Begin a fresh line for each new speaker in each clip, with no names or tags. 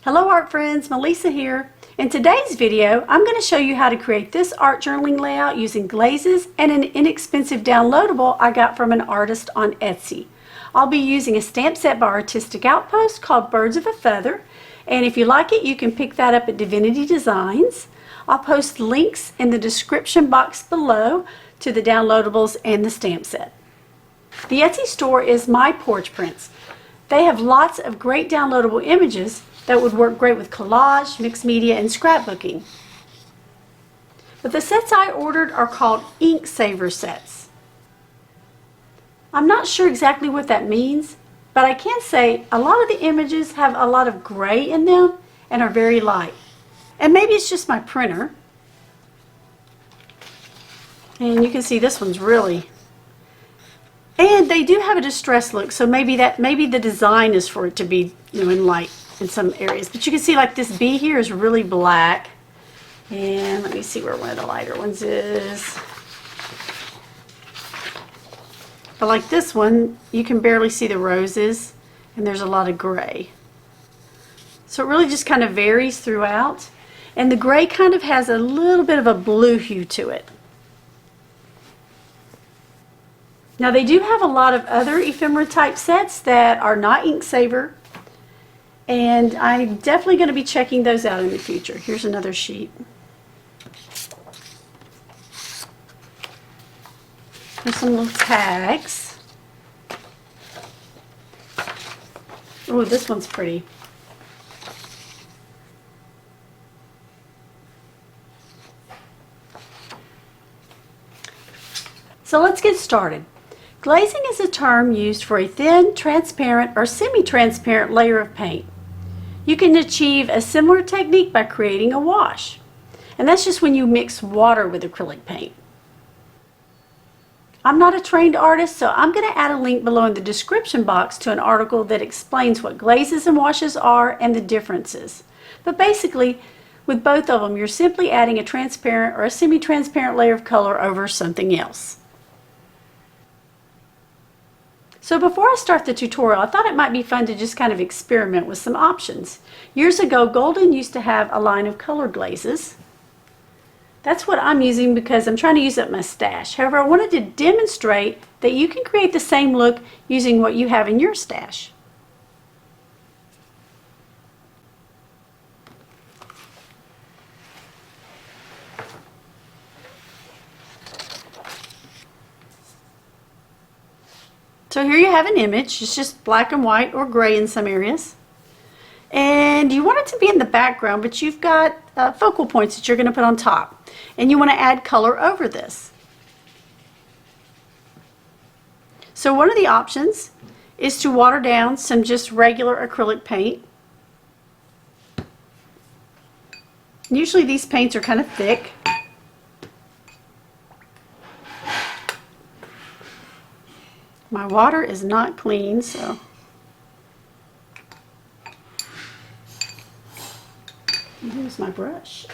Hello art friends, Melisa here. In today's video, I'm going to show you how to create this art journaling layout using glazes and an inexpensive downloadable I got from an artist on Etsy. I'll be using a stamp set by Artistic Outpost called Birds of a Feather, and if you like it, you can pick that up at Divinity Designs. I'll post links in the description box below to the downloadables and the stamp set. The Etsy store is My Porch Prints. They have lots of great downloadable images that would work great with collage, mixed media, and scrapbooking. But the sets I ordered are called ink saver sets. I'm not sure exactly what that means, but I can say a lot of the images have a lot of gray in them and are very light. And maybe it's just my printer. And you can see this one's really... And they do have a distressed look, so maybe the design is for it to be, in light in some areas. But you can see like this bee here is really black. And let me see where one of the lighter ones is. But like this one, you can barely see the roses, and there's a lot of gray. So it really just kind of varies throughout. And the gray kind of has a little bit of a blue hue to it. Now they do have a lot of other ephemera type sets that are not ink saver, and I'm definitely going to be checking those out in the future. Here's another sheet. Here's some little tags. Oh, this one's pretty. So let's get started. Glazing is a term used for a thin, transparent, or semi-transparent layer of paint. You can achieve a similar technique by creating a wash. And that's just when you mix water with acrylic paint. I'm not a trained artist, so I'm going to add a link below in the description box to an article that explains what glazes and washes are and the differences. But basically, with both of them, you're simply adding a transparent or a semi-transparent layer of color over something else. So before I start the tutorial, I thought it might be fun to just kind of experiment with some options. Years ago, Golden used to have a line of colored glazes. That's what I'm using because I'm trying to use up my stash. However, I wanted to demonstrate that you can create the same look using what you have in your stash. So here you have an image. It's just black and white or gray in some areas. And you want it to be in the background, but you've got focal points that you're going to put on top. And you want to add color over this. So one of the options is to water down some just regular acrylic paint. Usually these paints are kind of thick. My water is not clean, so here's my brush.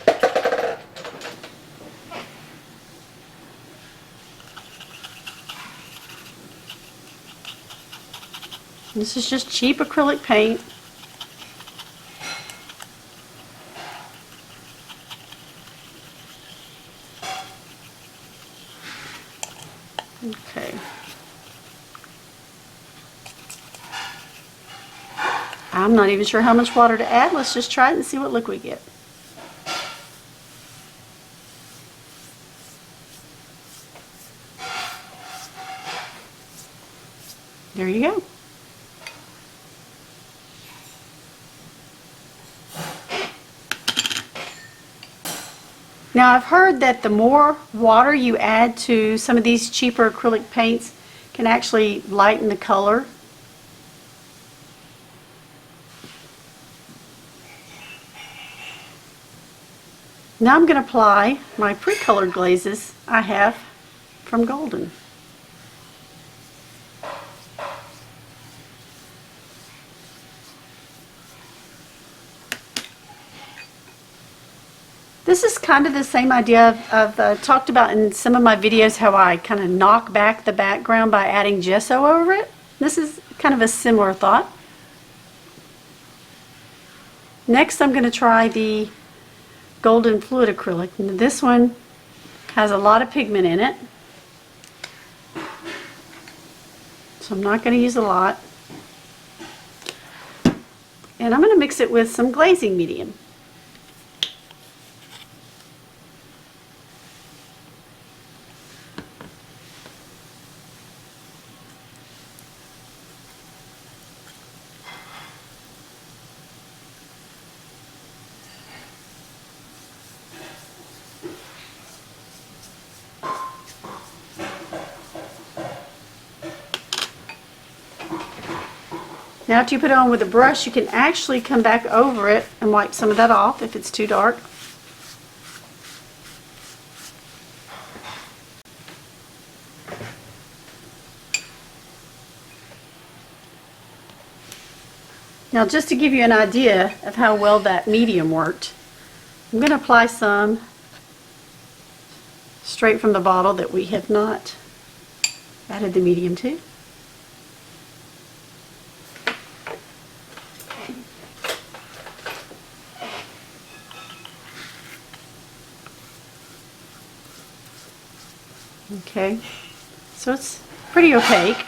This is just cheap acrylic paint. Okay. I'm not even sure how much water to add. Let's just try it and see what look we get. There you go. Now I've heard that the more water you add to some of these cheaper acrylic paints can actually lighten the color. Now I'm going to apply my pre-colored glazes I have from Golden. This is kind of the same idea I've talked about in some of my videos, how I kind of knock back the background by adding gesso over it. This is kind of a similar thought. Next I'm going to try the golden fluid acrylic. And this one has a lot of pigment in it, so I'm not going to use a lot. And I'm going to mix it with some glazing medium. Now after you put it on with a brush, you can actually come back over it and wipe some of that off if it's too dark. Now just to give you an idea of how well that medium worked, I'm going to apply some straight from the bottle that we have not added the medium to. Okay, so it's pretty opaque.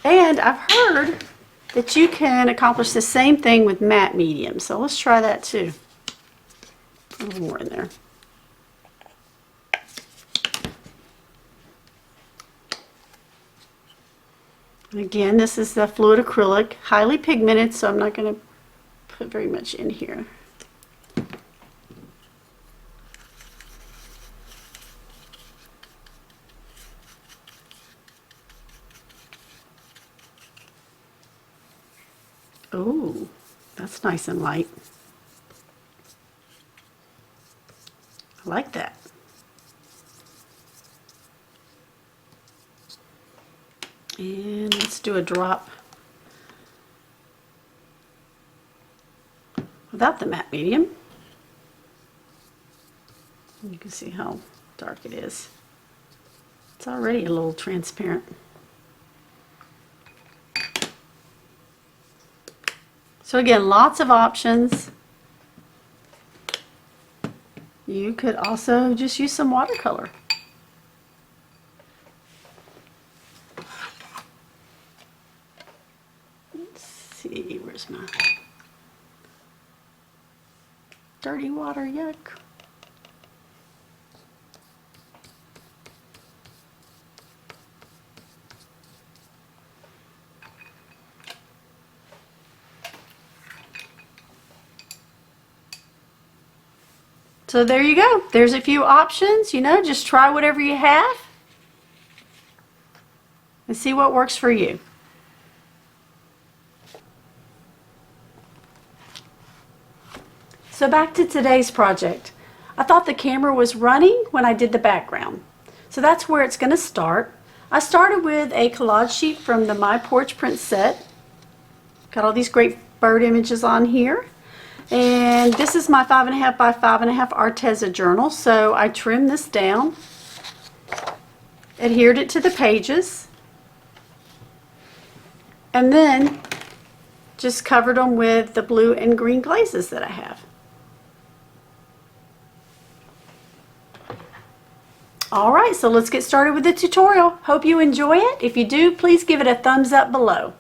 And I've heard that you can accomplish the same thing with matte medium, so let's try that too. A little more in there. And again, this is the fluid acrylic, highly pigmented, so I'm not going to put very much in here. Ooh, that's nice and light. I like that. And let's do a drop without the matte medium. You can see how dark it is. It's already a little transparent. So again, lots of options. You could also just use some watercolor. Let's see, where's my dirty water, yuck. So there you go. There's a few options, you know, just try whatever you have and see what works for you. So back to today's project. I thought the camera was running when I did the background. So that's where it's going to start. I started with a collage sheet from the My Porch Prints set. Got all these great bird images on here. And this is my 5.5 by 5.5 Arteza journal. So I trimmed this down, adhered it to the pages, and then just covered them with the blue and green glazes that I have. Alright, so let's get started with the tutorial. Hope you enjoy it. If you do, please give it a thumbs up below.